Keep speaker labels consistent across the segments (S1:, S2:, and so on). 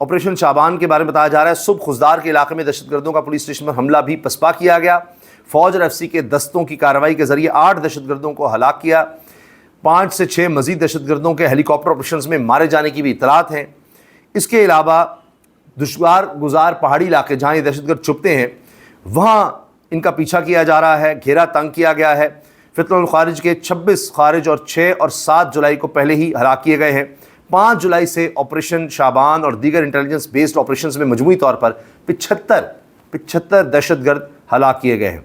S1: Operation شعبان کے بارے میں بتایا جا رہا ہے، صبح خزدار کے علاقے میں دہشت گردوں کا پولیس اسٹیشن پر حملہ بھی پسپا کیا گیا۔ فوج اور FCC کے دستوں کی کارروائی کے ذریعے 8 دہشت گردوں کو ہلاک کیا۔ 5 سے 6 مزید دہشت گردوں کے ہیلی کاپٹر آپریشنز میں مارے جانے کی بھی اطلاعات ہیں۔ اس کے علاوہ دشوار گزار پہاڑی علاقے جہاں یہ دہشت گرد چھپتے ہیں وہاں ان کا پیچھا کیا جا رہا ہے، گھیرا تنگ کیا گیا ہے۔ فتنہ الخارج کے 26 خارج اور 6 اور 7 جولائی کو پہلے ہی ہلاک کیے گئے ہیں۔ 5 جولائی سے آپریشن شعبان اور دیگر انٹیلیجنس بیسڈ آپریشنز میں مجموعی طور پر 75 دہشت گرد ہلاک کیے گئے ہیں۔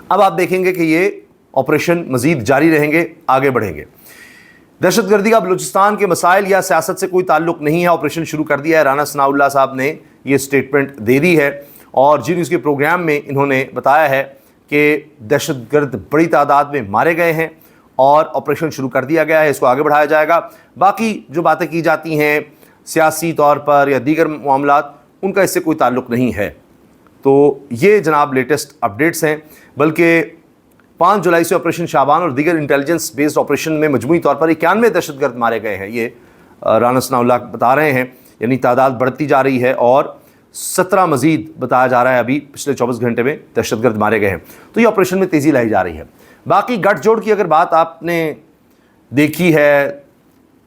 S1: اب آپ دیکھیں گے کہ یہ آپریشن مزید جاری رہیں گے، آگے بڑھیں گے۔ دہشت گردی کا بلوچستان کے مسائل یا سیاست سے کوئی تعلق نہیں ہے، آپریشن شروع کر دیا ہے۔ رانا ثناء اللہ صاحب نے یہ سٹیٹمنٹ دے دی ہے اور جی نیوز کے پروگرام میں انہوں نے بتایا ہے کہ دہشت گرد بڑی تعداد میں مارے گئے ہیں اور آپریشن شروع کر دیا گیا ہے، اس کو آگے بڑھایا جائے گا۔ باقی جو باتیں کی جاتی ہیں سیاسی طور پر یا دیگر معاملات، ان کا اس سے کوئی تعلق نہیں ہے۔ تو یہ جناب لیٹسٹ اپڈیٹس ہیں۔ بلکہ 5 جولائی سے آپریشن شعبان اور دیگر انٹیلیجنس بیسڈ آپریشن میں مجموعی طور پر 91 دہشت گرد مارے گئے ہیں، یہ رانا ثناء اللہ بتا رہے ہیں، یعنی تعداد بڑھتی جا رہی ہے اور 17 مزید بتایا جا رہا ہے ابھی پچھلے 24 گھنٹے میں دہشت گرد مارے گئے ہیں۔ تو یہ آپریشن میں تیزی لائی جا رہی ہے۔ باقی گٹھ جوڑ کی اگر بات آپ نے دیکھی ہے،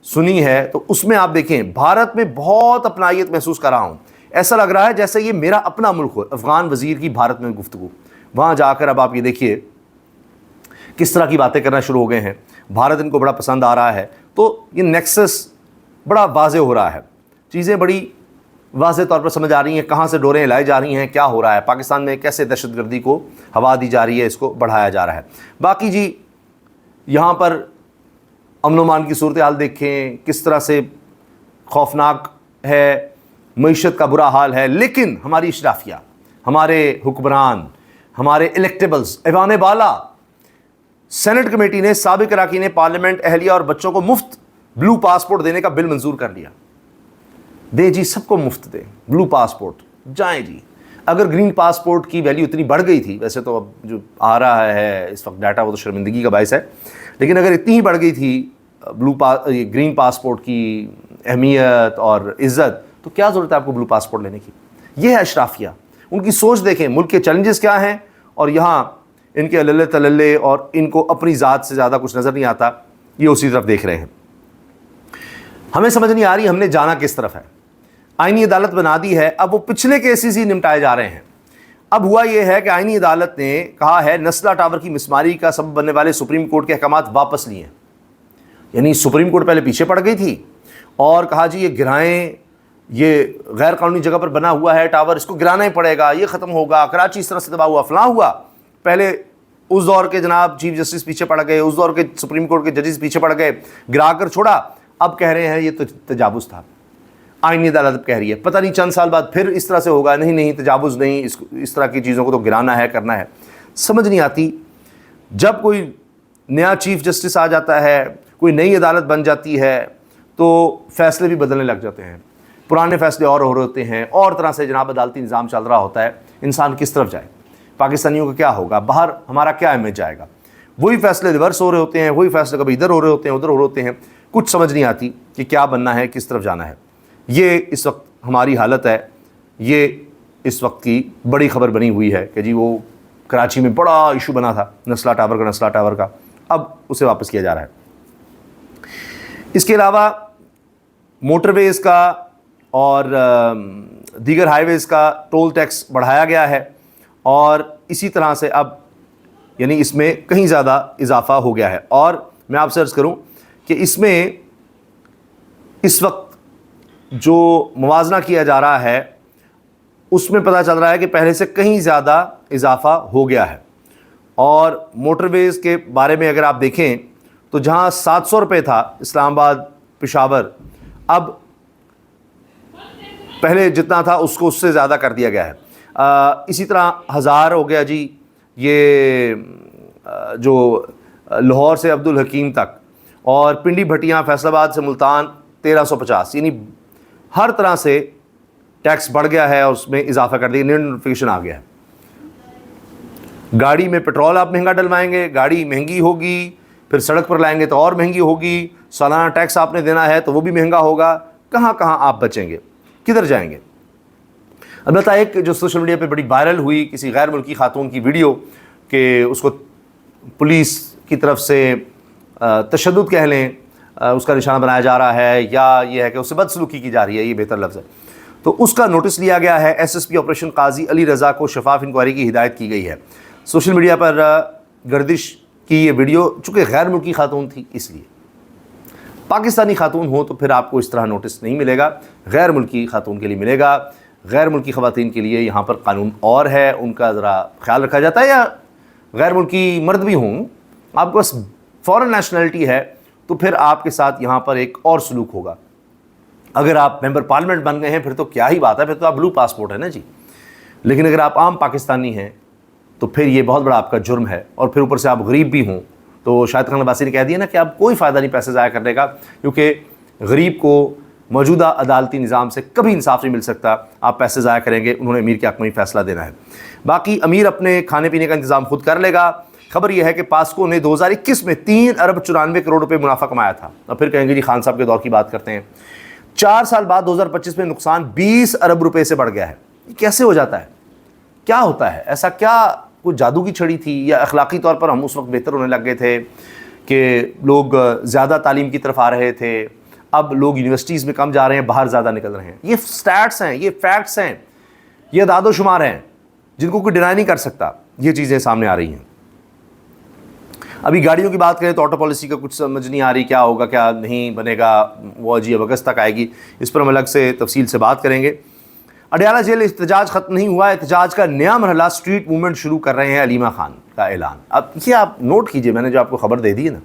S1: سنی ہے، تو اس میں آپ دیکھیں بھارت میں بہت اپنائیت محسوس کر رہا ہوں۔ ایسا لگ رہا ہے جیسے یہ میرا اپنا ملک ہو۔ افغان وزیر کی بھارت میں گفتگو، وہاں جا کر اب آپ یہ دیکھیے کس طرح کی باتیں کرنا شروع ہو گئے ہیں، بھارت ان کو بڑا پسند آ رہا ہے۔ تو یہ نیکسس بڑا واضح ہو رہا ہے، چیزیں بڑی واضح طور پر سمجھ آ رہی ہیں، کہاں سے ڈوریں لائی جا رہی ہیں، کیا ہو رہا ہے پاکستان میں، کیسے دہشت گردی کو ہوا دی جا رہی ہے، اس کو بڑھایا جا رہا ہے۔ باقی جی یہاں پر امن و امان کی صورتحال دیکھیں کس طرح سے خوفناک ہے، معیشت کا برا حال ہے، لیکن ہماری اشرافیہ، ہمارے حکمران، ہمارے الیکٹیبلز، ایوان بالا، سینٹ کمیٹی نے، سابق اراکین پارلیمنٹ، اہلیہ اور بچوں کو مفت بلو پاسپورٹ دینے کا بل منظور کر لیا۔ دے جی، سب کو مفت دے بلو پاسپورٹ، جائیں جی۔ اگر گرین پاسپورٹ کی ویلیو اتنی بڑھ گئی تھی، ویسے تو اب جو آ رہا ہے اس وقت ڈاٹا وہ تو شرمندگی کا باعث ہے، لیکن اگر اتنی ہی بڑھ گئی تھی گرین پاسپورٹ کی اہمیت اور عزت، تو کیا ضرورت ہے آپ کو بلو پاسپورٹ لینے کی؟ یہ ہے اشرافیہ، ان کی سوچ دیکھیں، ملک کے چیلنجز کیا ہیں، اور یہاں ان کے اللہ تللے اور ان کو اپنی ذات سے زیادہ کچھ نظر نہیں آتا، یہ اسی طرف دیکھ رہے ہیں۔ ہمیں سمجھ نہیں آ رہی ہم نے جانا کس طرف ہے۔ آئینی عدالت بنا دی ہے، اب وہ پچھلے کیسز ہی نمٹائے جا رہے ہیں۔ اب ہوا یہ ہے کہ آئینی عدالت نے کہا ہے نسلا ٹاور کی مسماری کا سبب بننے والے سپریم کورٹ کے احکامات واپس لیے ہیں۔ یعنی سپریم کورٹ پہلے پیچھے پڑ گئی تھی اور کہا جی یہ گرائیں، یہ غیر قانونی جگہ پر بنا ہوا ہے ٹاور، اس کو گرانا ہی پڑے گا، یہ ختم ہوگا، کراچی اس طرح سے تباہ ہوا، فلاں ہوا۔ پہلے اس دور کے جناب چیف جسٹس پیچھے پڑ گئے، اس دور کے سپریم کورٹ کے ججز پیچھے پڑ گئے، گرا کر چھوڑا۔ اب کہہ رہے ہیں یہ تو تجاوز تھا، آئینی عدالت کہہ رہی ہے، پتہ نہیں چند سال بعد پھر اس طرح سے ہوگا، نہیں تجاوز نہیں، اس طرح کی چیزوں کو تو گرانا ہے، کرنا ہے۔ سمجھ نہیں آتی، جب کوئی نیا چیف جسٹس آ جاتا ہے، کوئی نئی عدالت بن جاتی ہے، تو فیصلے بھی بدلنے لگ جاتے ہیں، پرانے فیصلے اور ہو رہے ہوتے ہیں، اور طرح سے جناب عدالتی نظام چل رہا ہوتا ہے۔ انسان کس طرف جائے؟ پاکستانیوں کا کیا ہوگا؟ باہر ہمارا کیا امیج جائے گا؟ وہی فیصلے ریورس ہو رہے ہوتے ہیں، وہی فیصلے کبھی ادھر ہو رہے ہوتے ہیں، ادھر ہو رہے ہوتے ہیں، کچھ سمجھ نہیں آتی کہ کیا بننا ہے، کس طرف جانا ہے۔ یہ اس وقت ہماری حالت ہے، یہ اس وقت کی بڑی خبر بنی ہوئی ہے کہ جی وہ کراچی میں بڑا ایشو بنا تھا نسلا ٹاور کا، اب اسے واپس کیا جا رہا ہے۔ اس کے علاوہ موٹر ویز کا اور دیگر ہائی ویز کا ٹول ٹیکس بڑھایا گیا ہے، اور اسی طرح سے اب یعنی اس میں کہیں زیادہ اضافہ ہو گیا ہے۔ اور میں آپ سے عرض کروں کہ اس میں اس وقت جو موازنہ کیا جا رہا ہے اس میں پتہ چل رہا ہے کہ پہلے سے کہیں زیادہ اضافہ ہو گیا ہے۔ اور موٹر ویز کے بارے میں اگر آپ دیکھیں تو جہاں 700 روپے تھا اسلام آباد پشاور، اب پہلے جتنا تھا اس کو اس سے زیادہ کر دیا گیا ہے۔ اسی طرح 1000 ہو گیا جی یہ جو لاہور سے عبد الحکیم تک، اور پنڈی بھٹیاں فیصل آباد سے ملتان 1350، یعنی ہر طرح سے ٹیکس بڑھ گیا ہے اور اس میں اضافہ کر دیا، نوٹیفیکیشن آ گیا ہے۔ گاڑی میں پیٹرول آپ مہنگا ڈلوائیں گے، گاڑی مہنگی ہوگی، پھر سڑک پر لائیں گے تو اور مہنگی ہوگی، سالانہ ٹیکس آپ نے دینا ہے تو وہ بھی مہنگا ہوگا، کہاں کہاں آپ بچیں گے, کدھر جائیں گے؟ البتہ ایک جو سوشل میڈیا پہ بڑی وائرل ہوئی کسی غیر ملکی خاتون کی ویڈیو کہ اس کو پولیس کی طرف سے تشدد کہہ لیں, اس کا نشانہ بنایا جا رہا ہے, یا یہ ہے کہ اس سے بدسلوکی کی جا رہی ہے, یہ بہتر لفظ ہے, تو اس کا نوٹس لیا گیا ہے. ایس ایس پی آپریشن قاضی علی رضا کو شفاف انکوائری کی ہدایت کی گئی ہے. سوشل میڈیا پر گردش کی یہ ویڈیو چونکہ غیر ملکی خاتون تھی, اس لیے پاکستانی خاتون ہو تو پھر آپ کو اس طرح نوٹس نہیں ملے گا, غیر ملکی خاتون کے لیے ملے گا. غیر ملکی خواتین کے لیے یہاں پر قانون اور ہے, ان کا ذرا خیال رکھا جاتا ہے. یا غیر ملکی مرد بھی ہوں, آپ کو بس فورن نیشنلٹی ہے تو پھر آپ کے ساتھ یہاں پر ایک اور سلوک ہوگا. اگر آپ ممبر پارلیمنٹ بن گئے ہیں پھر تو کیا ہی بات ہے, پھر تو آپ بلو پاسپورٹ ہے نا جی. لیکن اگر آپ عام پاکستانی ہیں تو پھر یہ بہت بڑا آپ کا جرم ہے, اور پھر اوپر سے آپ غریب بھی ہوں. تو شاہد خان عباسی نے کہہ دیا نا کہ اب کوئی فائدہ نہیں پیسے ضائع کرنے کا, کیونکہ غریب کو موجودہ عدالتی نظام سے کبھی انصاف نہیں مل سکتا. آپ پیسے ضائع کریں گے, انہوں نے امیر کے حق میں ہی فیصلہ دینا ہے. باقی امیر اپنے کھانے پینے کا انتظام خود کر لے گا. خبر یہ ہے کہ پاسکو نے 2021 میں 3 ارب 94 کروڑ روپے منافع کمایا تھا. اور پھر کہیں گے جی خان صاحب کے دور کی بات کرتے ہیں. 4 سال بعد 2025 میں نقصان 20 ارب روپے سے بڑھ گیا ہے. یہ کیسے ہو جاتا ہے؟ کیا ہوتا ہے ایسا؟ کیا کوئی جادو کی چھڑی تھی, یا اخلاقی طور پر ہم اس وقت بہتر ہونے لگ گئے تھے کہ لوگ زیادہ تعلیم کی طرف آ رہے تھے, اب لوگ یونیورسٹیز میں کم جا رہے ہیں, باہر زیادہ نکل رہے ہیں؟ یہ سٹیٹس ہیں, یہ فیکٹس ہیں, یہ اعداد و شمار ہیں جن کو کوئی ڈینائی نہیں کر سکتا. یہ چیزیں سامنے آ رہی ہیں. ابھی گاڑیوں کی بات کریں تو آٹو پالیسی کا کچھ سمجھ نہیں آ رہی, کیا ہوگا کیا نہیں بنے گا, وہ جی اب اگست تک آئے گی. اس پر ہم الگ سے تفصیل سے بات کریں گے. اڈیالہ جیل احتجاج ختم نہیں ہوا, احتجاج کا نیا مرحلہ اسٹریٹ موومنٹ شروع کر رہے ہیں علیمہ خان کا اعلان. اب یہ آپ نوٹ کیجئے, میں نے جو آپ کو خبر دے دی ہے نا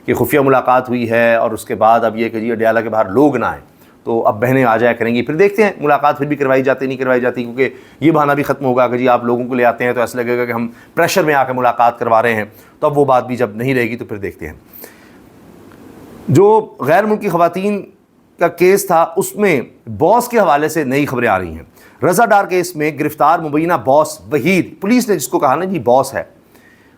S1: کہ خفیہ ملاقات ہوئی ہے, اور اس کے بعد اب یہ کہ جی اڈیالہ کے باہر لوگ نہ آئیں, تو اب بہنیں آ جایا کریں گی. پھر دیکھتے ہیں ملاقات پھر بھی کروائی جاتی نہیں کروائی جاتی, کیونکہ یہ بہانہ بھی ختم ہوگا کہ جی آپ لوگوں کو لے آتے ہیں تو ایسا لگے گا کہ ہم پریشر میں آ کے ملاقات کروا رہے ہیں. تو اب وہ بات بھی جب نہیں رہے گی تو پھر دیکھتے ہیں. جو غیر ملکی خواتین کا کیس تھا اس میں باس کے حوالے سے نئی خبریں آ رہی ہیں. رضا ڈار کیس میں گرفتار مبینہ باس وحید, پولیس نے جس کو کہا نا جی باس ہے,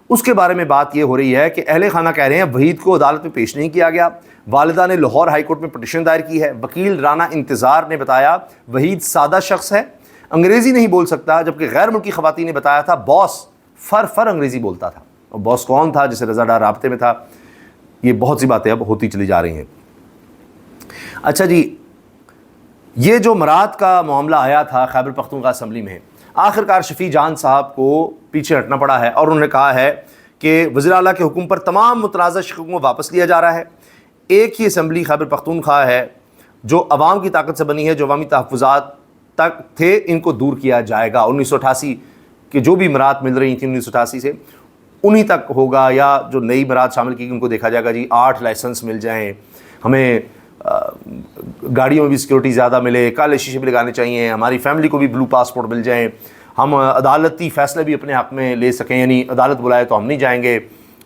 S1: اس کے بارے میں بات یہ ہو رہی ہے کہ اہل خانہ کہہ رہے ہیں وحید کو عدالت میں پیش نہیں کیا گیا. والدہ نے لاہور ہائی کورٹ میں پٹیشن دائر کی ہے. وکیل رانا انتظار نے بتایا وحید سادہ شخص ہے, انگریزی نہیں بول سکتا, جبکہ غیر ملکی خواتین نے بتایا تھا باس فر انگریزی بولتا تھا. اور باس کون تھا جسے رضا ڈار رابطے میں تھا؟ یہ بہت سی باتیں اب ہوتی چلی جا رہی ہیں. اچھا جی, یہ جو مراد کا معاملہ آیا تھا خیبر پختونخوا اسمبلی میں, آخرکار شفیع جان صاحب کو پیچھے ہٹنا پڑا ہے, اور انہوں نے کہا ہے کہ وزیر اعلیٰ کے حکم پر تمام متنازع شقوں کو واپس لیا جا رہا ہے. ایک ہی اسمبلی خیبر پختونخوا ہے جو عوام کی طاقت سے بنی ہے, جو عوامی تحفظات تک تھے ان کو دور کیا جائے گا. 1988 کے جو بھی مراد مل رہی تھیں 1988 سے انہی تک ہوگا, یا جو نئی مراد شامل کی ان کو دیکھا جائے گا. جی 8 لائسنس مل جائیں, ہمیں گاڑیوں میں بھی سیکورٹی زیادہ ملے, کالے شیشے بھی لگانے چاہیے, ہماری فیملی کو بھی بلو پاسپورٹ مل جائیں, ہم عدالتی فیصلے بھی اپنے حق میں لے سکیں, یعنی عدالت بلائے تو ہم نہیں جائیں گے,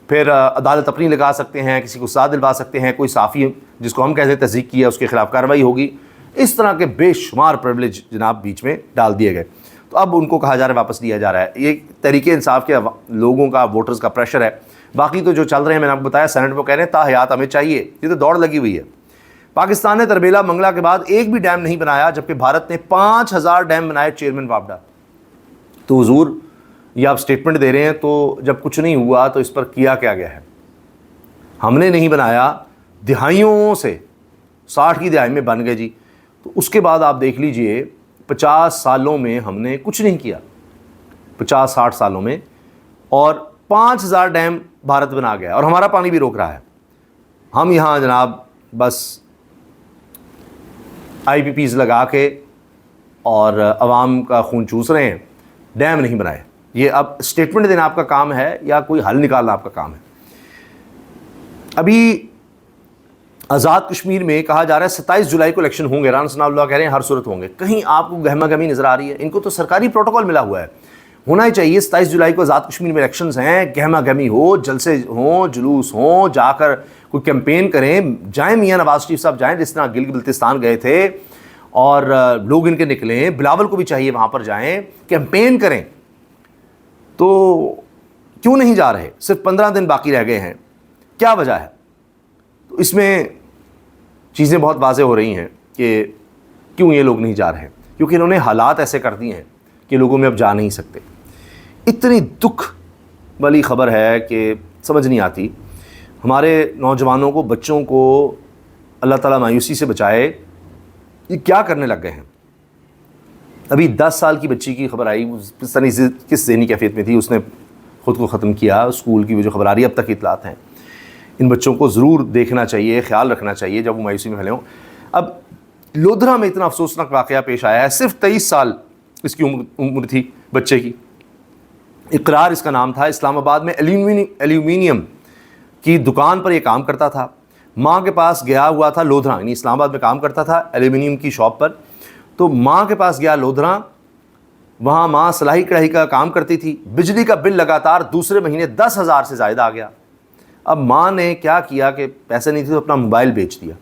S1: پھر عدالت اپنی لگا سکتے ہیں, کسی کو سزا دلوا سکتے ہیں, کوئی صحافی جس کو ہم کہتے ہیں تذیق کیا اس کے خلاف کارروائی ہوگی. اس طرح کے بے شمار پریویلیج جناب بیچ میں ڈال دیے گئے. تو اب ان کو کہا جا رہا ہے واپس لیا جا رہا ہے. یہ تحریک انصاف کے لوگوں کا, ووٹرز کا پریشر ہے. باقی تو جو چل رہے ہیں میں نے آپ کو بتایا, سینٹ میں کہہ رہے ہیں تا حیات ہمیں چاہیے, یہ تو دوڑ لگی ہوئی ہے. پاکستان نے تربیلا منگلا کے بعد ایک بھی ڈیم نہیں بنایا, جبکہ بھارت نے 5000 ڈیم بنائے. چیئرمین واپڈا. تو حضور یہ آپ سٹیٹمنٹ دے رہے ہیں, تو جب کچھ نہیں ہوا تو اس پر کیا کیا گیا ہے؟ ہم نے نہیں بنایا, دہائیوں سے 60 کی دہائی میں بن گئے جی. تو اس کے بعد آپ دیکھ لیجئے 50 سالوں میں ہم نے کچھ نہیں کیا, 50-60 سالوں میں, اور 5000 ڈیم بھارت بنا گیا, اور ہمارا پانی بھی روک رہا ہے. ہم یہاں جناب بس آئی پی پیز لگا کے اور عوام کا خون چوس رہے ہیں, ڈیم نہیں بنائے. یہ اب اسٹیٹمنٹ دینا آپ کا کام ہے یا کوئی حل نکالنا آپ کا کام ہے؟ ابھی آزاد کشمیر میں کہا جا رہا ہے 27 جولائی کو الیکشن ہوں گے. رانا ثناء اللہ کہہ رہے ہیں ہر صورت ہوں گے. کہیں آپ کو گہما گہمی نظر آ رہی ہے؟ ان کو تو سرکاری پروٹوکول ملا ہوا ہے, ہونا ہی چاہیے. 27 جولائی کو آزاد کشمیر میں الیکشنز ہیں, گہما گہمی ہو, جلسے ہوں, جلوس ہوں, جا کر کوئی کیمپین کریں. جائیں میاں نواز شریف صاحب جائیں, جس طرح گلگت بلتستان گئے تھے اور لوگ ان کے نکلیں. بلاول کو بھی چاہیے وہاں پر جائیں, کیمپین کریں. تو کیوں نہیں جا رہے؟ صرف 15 دن باقی رہ گئے ہیں, کیا وجہ ہے؟ تو اس میں چیزیں بہت واضح ہو رہی ہیں کہ کیوں یہ لوگ نہیں جا رہے ہیں، کیونکہ انہوں نے حالات ایسے کر دیے ہیں کہ لوگوں میں اب جا نہیں سکتے۔ اتنی دکھ والی خبر ہے کہ سمجھ نہیں آتی۔ ہمارے نوجوانوں کو، بچوں کو اللہ تعالیٰ مایوسی سے بچائے، یہ کیا کرنے لگ گئے ہیں۔ ابھی 10 سال کی بچی کی خبر آئی، کس ذہنی کیفیت میں تھی، اس نے خود کو ختم کیا۔ اسکول کی وہ جو خبر آ رہی ہے، اب تک اطلاعات ہیں۔ ان بچوں کو ضرور دیکھنا چاہیے، خیال رکھنا چاہیے جب وہ مایوسی میں پھیلے ہوں۔ اب لودھرا میں اتنا افسوسناک واقعہ پیش آیا ہے، صرف 23 سال اس کی عمر تھی بچے کی۔ اقرار اس کا نام تھا، اسلام آباد میں ایلومینیم کی دکان پر یہ کام کرتا تھا۔ ماں کے پاس گیا ہوا تھا لودھرا، یعنی اسلام آباد میں کام کرتا تھا ایلومینیم کی شاپ پر، تو ماں کے پاس گیا لودھرا، وہاں ماں سلائی کڑھائی کا کام کرتی تھی۔ بجلی کا بل لگاتار دوسرے مہینے 10,000 سے زائد آ گیا۔ اب ماں نے کیا کیا کہ پیسے نہیں تھے تو اپنا موبائل بیچ دیا۔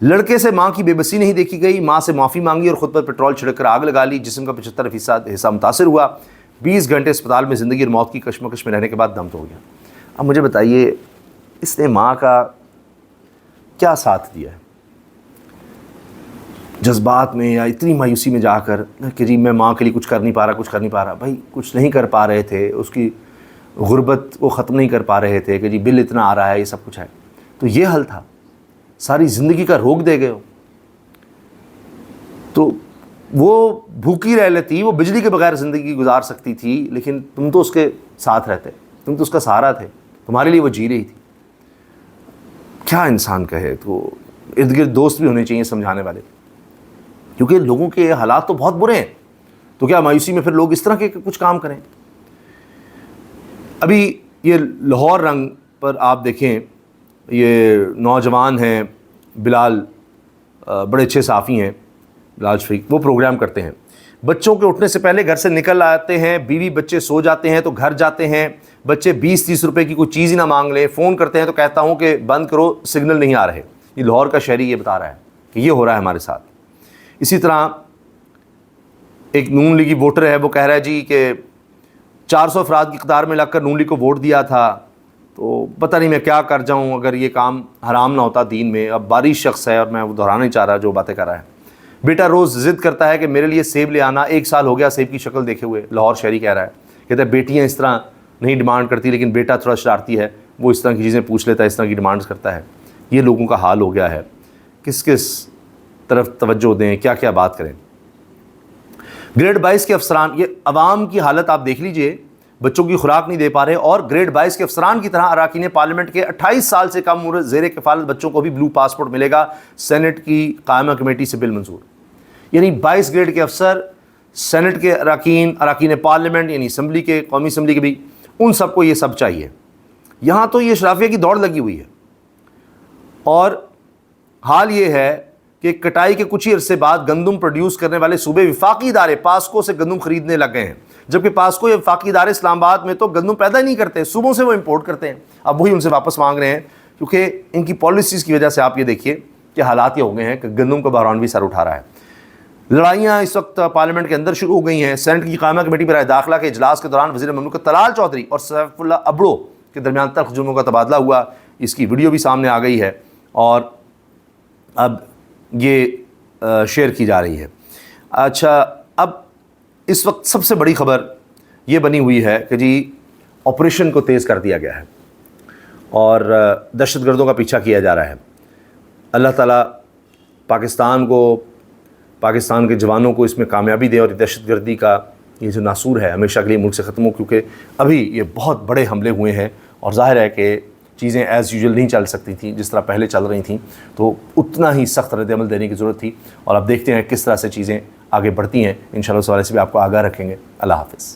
S1: لڑکے سے ماں کی بے بسی نہیں دیکھی گئی، ماں سے معافی مانگی اور خود پر پیٹرول چھڑک کر آگ لگا لی۔ جسم کا 75% حصہ متاثر ہوا۔ 20 گھنٹے اسپتال میں زندگی اور موت کی کشمکش میں رہنے کے بعد دم توڑ گیا۔ اب مجھے بتائیے، اس نے ماں کا کیا ساتھ دیا ہے؟ جذبات میں یا اتنی مایوسی میں جا کر کہ جی میں ماں کے لیے کچھ کر نہیں پا رہا۔ بھائی کچھ نہیں کر پا رہے تھے، اس کی غربت کو ختم نہیں کر پا رہے تھے کہ جی بل اتنا آ رہا ہے، یہ سب کچھ ہے، تو یہ حل تھا؟ ساری زندگی کا روک دے گئے ہو۔ تو وہ بھوکی رہ لیتی، وہ بجلی کے بغیر زندگی گزار سکتی تھی، لیکن تم تو اس کے ساتھ رہتے، تم تو اس کا سہارا تھے، تمہارے لیے وہ جی رہی تھی۔ کیا انسان کہے؟ تو ارد گرد دوست بھی ہونے چاہیے سمجھانے والے، کیونکہ لوگوں کے حالات تو بہت برے ہیں۔ تو کیا مایوسی میں پھر لوگ اس طرح کے کچھ کام کریں؟ ابھی یہ لاہور رنگ پر آپ دیکھیں، یہ نوجوان ہیں بلال، بڑے اچھے صحافی ہیں بلال شفیق، وہ پروگرام کرتے ہیں۔ بچوں کے اٹھنے سے پہلے گھر سے نکل آتے ہیں، بیوی بچے سو جاتے ہیں تو گھر جاتے ہیں، بچے 20-30 روپے کی کوئی چیز ہی نہ مانگ لیں، فون کرتے ہیں تو کہتا ہوں کہ بند کرو، سگنل نہیں آ رہے۔ یہ لاہور کا شہری یہ بتا رہا ہے کہ یہ ہو رہا ہے ہمارے ساتھ۔ اسی طرح ایک نون لیگی ووٹر ہے، وہ کہہ رہا ہے جی کہ 400 افراد کی قطار میں لگ کر نون لیگ کو ووٹ دیا تھا، تو پتہ نہیں میں کیا کر جاؤں اگر یہ کام حرام نہ ہوتا دین میں۔ اب بارش شخص ہے اور میں وہ دہرانا نہیں چاہ رہا جو باتیں کر رہا ہے۔ بیٹا روز ضد کرتا ہے کہ میرے لیے سیب لے آنا، 1 سال ہو گیا سیب کی شکل دیکھے ہوئے، لاہور شہری کہہ رہا ہے۔ کہتا ہے بیٹیاں اس طرح نہیں ڈیمانڈ کرتی، لیکن بیٹا تھوڑا شرارتی ہے، وہ اس طرح کی چیزیں پوچھ لیتا ہے، اس طرح کی ڈیمانڈز کرتا ہے۔ یہ لوگوں کا حال ہو گیا ہے، کس طرف توجہ دیں، کیا کیا بات کریں۔ گریڈ 22 کے افسران، یہ عوام کی حالت آپ دیکھ لیجئے، بچوں کی خوراک نہیں دے پا رہے، اور گریڈ 22 کے افسران کی طرح اراکین پارلیمنٹ کے 28 سال سے کم عمر زیر کفالت بچوں کو بھی بلو پاسپورٹ ملے گا، سینٹ کی قائمہ کمیٹی سے بل منظور۔ یعنی 22 گریڈ کے افسر، سینٹ کے اراکین پارلیمنٹ یعنی اسمبلی کے، قومی اسمبلی کے بھی، ان سب کو یہ سب چاہیے۔ یہاں تو یہ اشرافیہ کی دوڑ لگی ہوئی ہے، اور حال یہ ہے کہ کٹائی کے کچھ ہی عرصے بعد گندم پروڈیوس کرنے والے صوبے وفاقی ادارے پاسکو سے گندم خریدنے لگ گئے ہیں، جبکہ پاسکو یا وفاقی ادارے اسلام آباد میں تو گندم پیدا ہی نہیں کرتے، صوبوں سے وہ امپورٹ کرتے ہیں۔ اب وہی ان سے واپس مانگ رہے ہیں، کیونکہ ان کی پالیسیز کی وجہ سے آپ یہ دیکھیے کہ حالات یہ ہو گئے ہیں کہ گندم کا بحران بھی سر اٹھا رہا ہے۔ لڑائیاں اس وقت پارلیمنٹ کے اندر شروع ہو گئی ہیں۔ سینٹ کی قائمہ کمیٹی برائے داخلہ کے اجلاس کے دوران وزیر مملکت طلال چودھری اور سیف اللہ ابڑو کے درمیان تلخ جملوں کا تبادلہ ہوا، اس کی ویڈیو بھی سامنے آ گئی ہے اور اب یہ شیئر کی جا رہی ہے۔ اچھا، اب اس وقت سب سے بڑی خبر یہ بنی ہوئی ہے کہ جی آپریشن کو تیز کر دیا گیا ہے اور دہشت گردوں کا پیچھا کیا جا رہا ہے۔ اللہ تعالیٰ پاکستان کے جوانوں کو اس میں کامیابی دے اور دہشت گردی کا یہ جو ناسور ہے ہمیشہ کے لیے ملک سے ختم ہو، کیونکہ ابھی یہ بہت بڑے حملے ہوئے ہیں اور ظاہر ہے کہ چیزیں ایز یوزول نہیں چل سکتی تھیں جس طرح پہلے چل رہی تھیں، تو اتنا ہی سخت رد عمل دینے کی ضرورت تھی، اور اب دیکھتے ہیں کس طرح سے چیزیں آگے بڑھتی ہیں۔ انشاءاللہ اس حوالے سے بھی آپ کو آگاہ رکھیں گے۔ اللہ حافظ۔